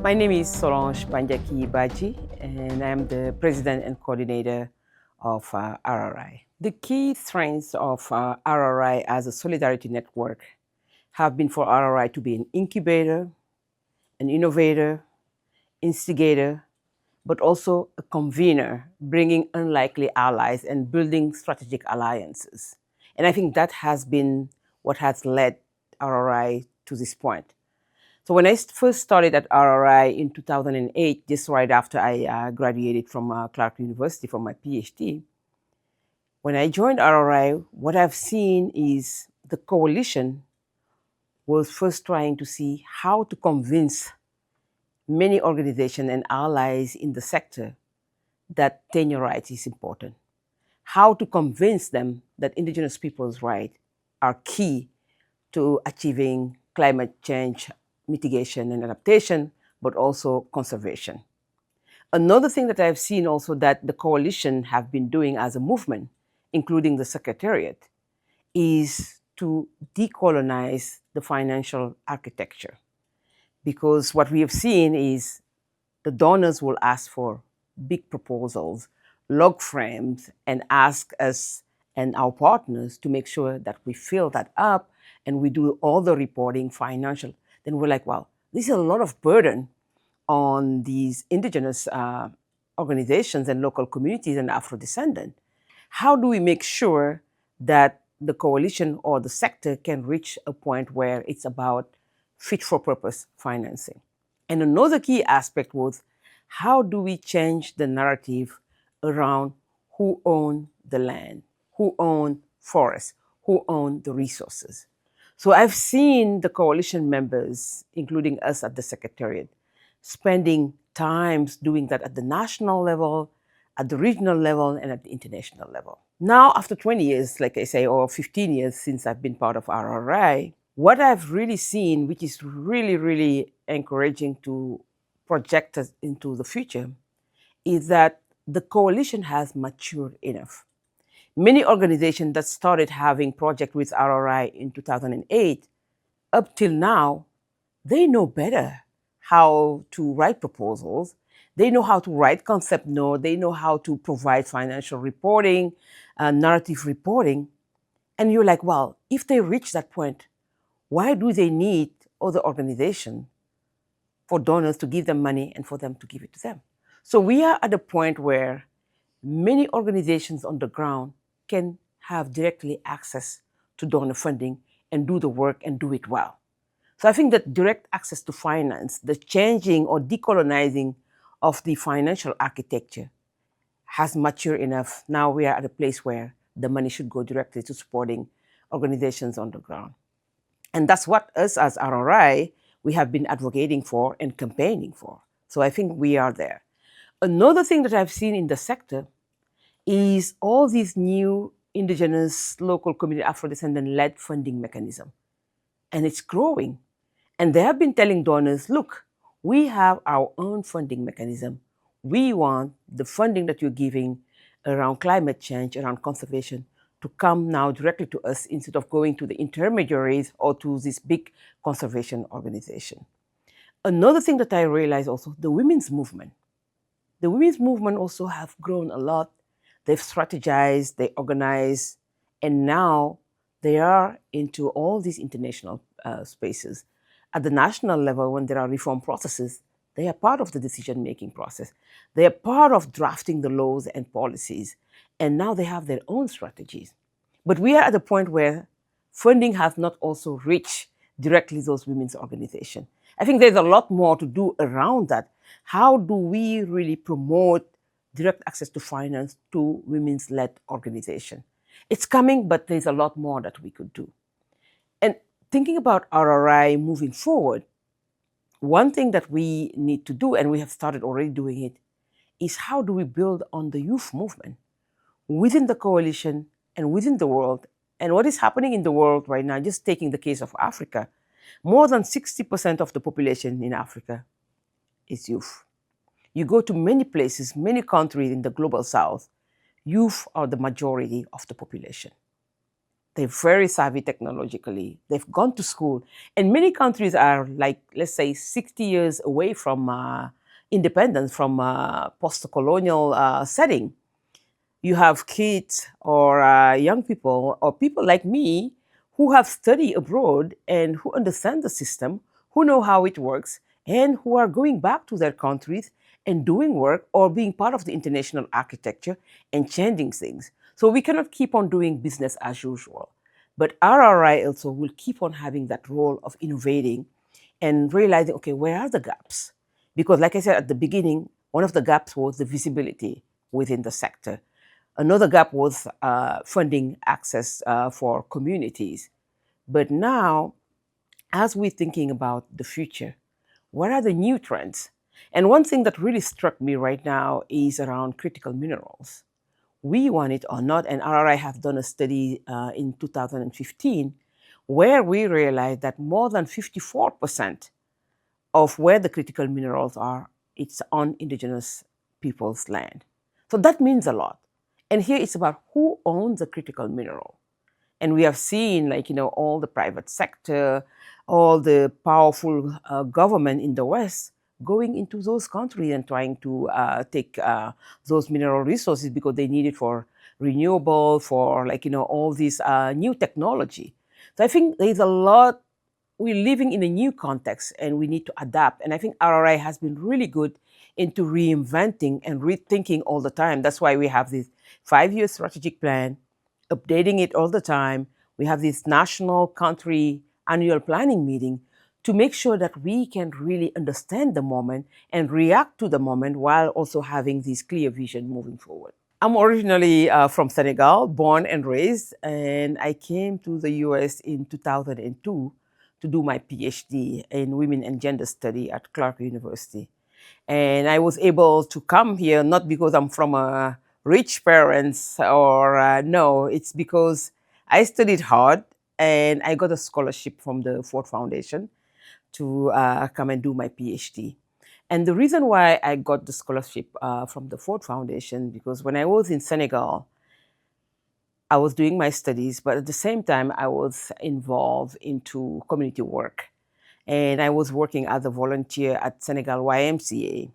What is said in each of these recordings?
My name is Solange Bandiaky-Badji, and I'm the president and coordinator of RRI. The key strengths of RRI as a solidarity network have been for RRI to be an incubator, an innovator, instigator, but also a convener, bringing unlikely allies and building strategic alliances. And I think that has been what has led RRI to this point. So when I first started at RRI in 2008, just right after I graduated from Clark University for my PhD, when I joined RRI, what I've seen is the coalition was first trying to see how to convince many organizations and allies in the sector that tenure rights is important. How to convince them that Indigenous peoples' rights are key to achieving climate change mitigation and adaptation, but also conservation. Another thing that I've seen also that the coalition have been doing as a movement, including the Secretariat, is to decolonize the financial architecture. Because what we have seen is the donors will ask for big proposals, log frames, and ask us and our partners to make sure that we fill that up and we do all the reporting financial. Then we're like, wow, this is a lot of burden on these indigenous organizations and local communities and Afro-descendant. How do we make sure that the coalition or the sector can reach a point where it's about fit for purpose financing? And another key aspect was how do we change the narrative around who own the land, who own forests, who own the resources. So I've seen the coalition members, including us at the Secretariat, spending times doing that at the national level, at the regional level, and at the international level. Now, after 20 years, like I say, or 15 years since I've been part of RRI, what I've really seen, which is really, really encouraging to project us into the future, is that the coalition has matured enough. Many organizations that started having projects with RRI in 2008, up till now, they know better how to write proposals. They know how to write concept note. They know how to provide financial reporting, narrative reporting. And you're like, well, if they reach that point, why do they need other organizations for donors to give them money and for them to give it to them? So we are at a point where many organizations on the ground can have directly access to donor funding and do the work and do it well. So I think that direct access to finance, the changing or decolonizing of the financial architecture has matured enough. Now we are at a place where the money should go directly to supporting organizations on the ground. And that's what us as RRI, we have been advocating for and campaigning for. So I think we are there. Another thing that I've seen in the sector is all these new indigenous local community Afro-descendant-led funding mechanism. And it's growing. And they have been telling donors, look, we have our own funding mechanism. We want the funding that you're giving around climate change, around conservation, to come now directly to us instead of going to the intermediaries or to this big conservation organization. Another thing that I realized also, the women's movement. The women's movement also have grown a lot. They've strategized, they organize, and now they are into all these international spaces. At the national level, when there are reform processes, they are part of the decision-making process. They are part of drafting the laws and policies, and now they have their own strategies. But we are at a point where funding has not also reached directly those women's organizations. I think there's a lot more to do around that. How do we really promote direct access to finance to women's-led organizations? It's coming, but there's a lot more that we could do. And thinking about RRI moving forward, one thing that we need to do, and we have started already doing it, is how do we build on the youth movement within the coalition and within the world. And what is happening in the world right now, just taking the case of Africa, more than 60% of the population in Africa is youth. You go to many places, many countries in the global south, youth are the majority of the population. They're very savvy technologically. They've gone to school. And many countries are like, let's say, 60 years away from independence, from post-colonial setting. You have kids or young people or people like me who have studied abroad and who understand the system, who know how it works, and who are going back to their countries and doing work or being part of the international architecture and changing things. So we cannot keep on doing business as usual. But RRI also will keep on having that role of innovating and realizing, okay, where are the gaps? Because, like I said at the beginning, one of the gaps was the visibility within the sector. Another gap was funding access for communities. But now, as we're thinking about the future, what are the new trends? And one thing that really struck me right now is around critical minerals. We want it or not, and RRI have done a study in 2015 where we realized that more than 54% of where the critical minerals are, it's on indigenous people's land. So that means a lot. And here it's about who owns the critical mineral. And we have seen, like, all the private sector, all the powerful government in the West going into those countries and trying to take those mineral resources because they need it for renewable, for, like, all this new technology. So I think there's a lot. We're living in a new context and we need to adapt. And I think RRI has been really good into reinventing and rethinking all the time. That's why we have this 5-year strategic plan, updating it all the time. We have this national country annual planning meeting to make sure that we can really understand the moment and react to the moment while also having this clear vision moving forward. I'm originally from Senegal, born and raised, and I came to the US in 2002 to do my PhD in women and gender study at Clark University. And I was able to come here not because I'm from a rich parents or no, it's because I studied hard and I got a scholarship from the Ford Foundation to come and do my PhD. And the reason why I got the scholarship from the Ford Foundation, because when I was in Senegal, I was doing my studies, but at the same time, I was involved into community work. And I was working as a volunteer at Senegal YMCA.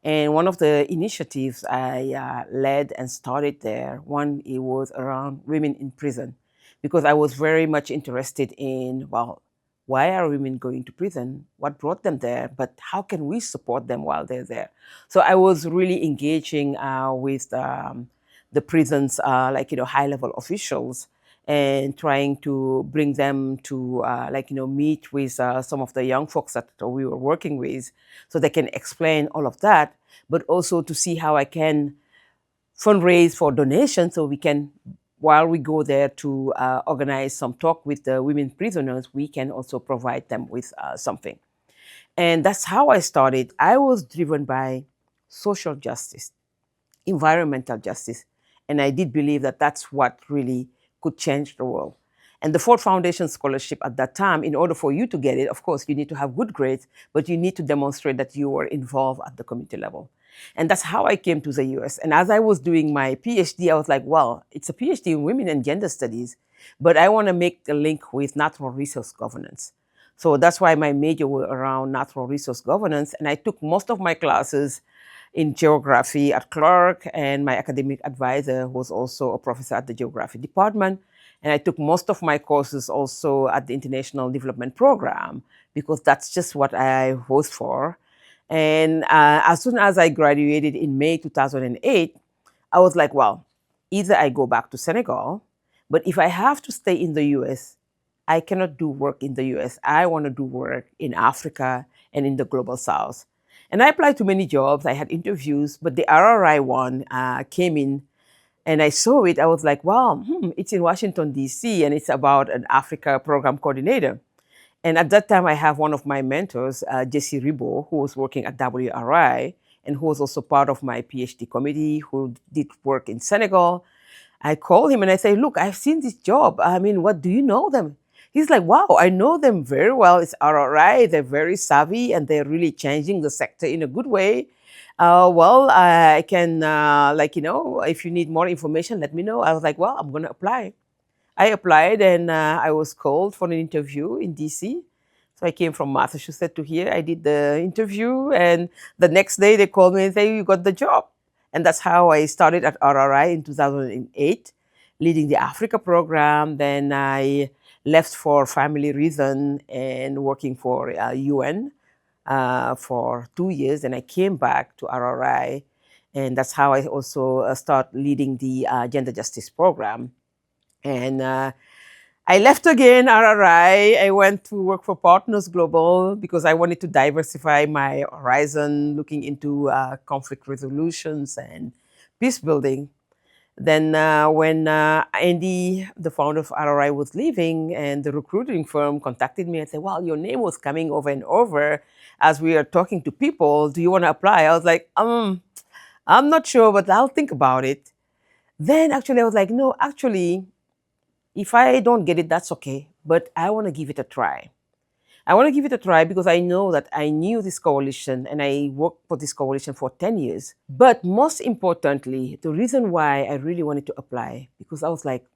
And one of the initiatives I led and started there, one, it was around women in prison, because I was very much interested in, well, why are women going to prison? What brought them there? But how can we support them while they're there? So I was really engaging with the prisons, like, high-level officials, and trying to bring them to, like, meet with some of the young folks that we were working with so they can explain all of that, but also to see how I can fundraise for donations so we can, while we go there to organize some talk with the women prisoners, we can also provide them with something. And that's how I started. I was driven by social justice, environmental justice, and I did believe that that's what really could change the world. And the Ford Foundation scholarship at that time, in order for you to get it, of course, you need to have good grades, but you need to demonstrate that you were involved at the community level. And that's how I came to the US. And as I was doing my PhD, I was like, well, it's a PhD in women and gender studies, but I want to make a link with natural resource governance. So that's why my major was around natural resource governance. And I took most of my classes in geography at Clark, and my academic advisor was also a professor at the geography department. And I took most of my courses also at the International Development Program because that's just what I was for. And as soon as I graduated in May 2008, I was like, well, either I go back to Senegal, but if I have to stay in the US, I cannot do work in the US. I want to do work in Africa and in the global South. And I applied to many jobs. I had interviews, but the RRI one came in and I saw it. I was like, wow, it's in Washington, D.C., and it's about an Africa program coordinator. And at that time, I have one of my mentors, Jesse Ribo, who was working at WRI and who was also part of my PhD committee, who did work in Senegal. I called him and I say, look, I've seen this job. I mean, what, do you know them? He's like, wow, I know them very well. It's RRI. They're very savvy and they're really changing the sector in a good way. Well, I can, like, if you need more information, let me know. I was like, well, I'm going to apply. I applied and I was called for an interview in DC. So I came from Massachusetts to here. I did the interview, and the next day they called me and say, "You got the job." And that's how I started at RRI in 2008, leading the Africa program. Then I left for family reason and working for UN for 2 years. And I came back to RRI, and that's how I also start leading the gender justice program. And I left again RRI. I went to work for Partners Global because I wanted to diversify my horizon, looking into conflict resolutions and peace building. Then when Andy, the founder of RRI, was leaving, and the recruiting firm contacted me and said, "Well, your name was coming over and over as we are talking to people. Do you want to apply?" I was like, I'm not sure, but I'll think about it. Then actually I was like, no, actually, if I don't get it, that's okay. But I want to give it a try. I want to give it a try because I know that I knew this coalition and I worked for this coalition for 10 years. But most importantly, the reason why I really wanted to apply, because I was like,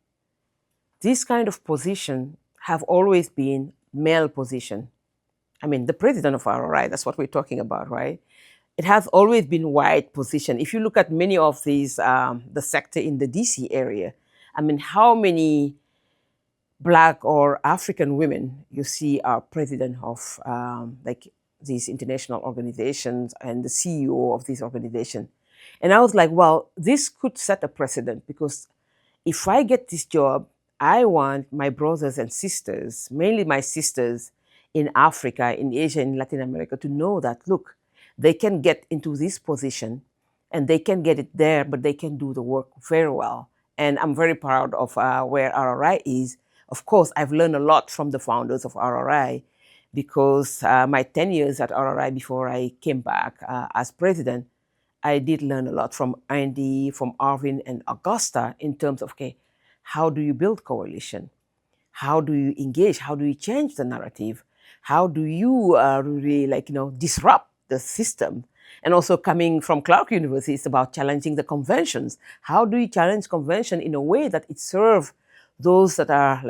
this kind of position have always been male position. I mean, the president of RRI, that's what we're talking about, right? It has always been white position. If you look at many of these, the sector in the DC area, I mean, how many Black or African women you see are president of like these international organizations and the CEO of these organizations. And I was like, well, this could set a precedent because if I get this job, I want my brothers and sisters, mainly my sisters in Africa, in Asia, in Latin America, to know that, look, they can get into this position and they can get it there, but they can do the work very well. And I'm very proud of where RRI is. Of course, I've learned a lot from the founders of RRI because my 10 years at RRI before I came back as president, I did learn a lot from Andy, from Arvin and Augusta in terms of, okay, how do you build coalition? How do you engage? How do you change the narrative? How do you really disrupt the system? And also coming from Clark University, it's about challenging the conventions. How do you challenge convention in a way that it serves those that are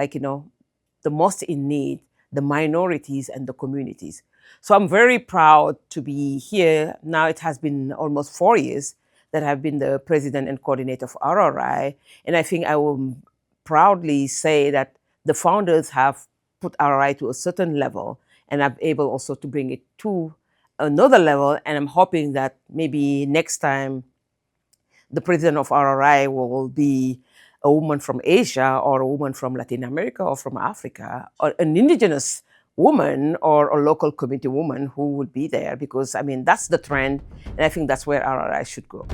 the most in need, the minorities and the communities? So I'm very proud to be here. Now it has been almost 4 years that I've been the president and coordinator of RRI. And I think I will proudly say that the founders have put RRI to a certain level, and I'm able also to bring it to another level. And I'm hoping that maybe next time the president of RRI will be a woman from Asia or a woman from Latin America or from Africa or an indigenous woman or a local community woman who would be there, because I mean, that's the trend. And I think that's where RRI should go.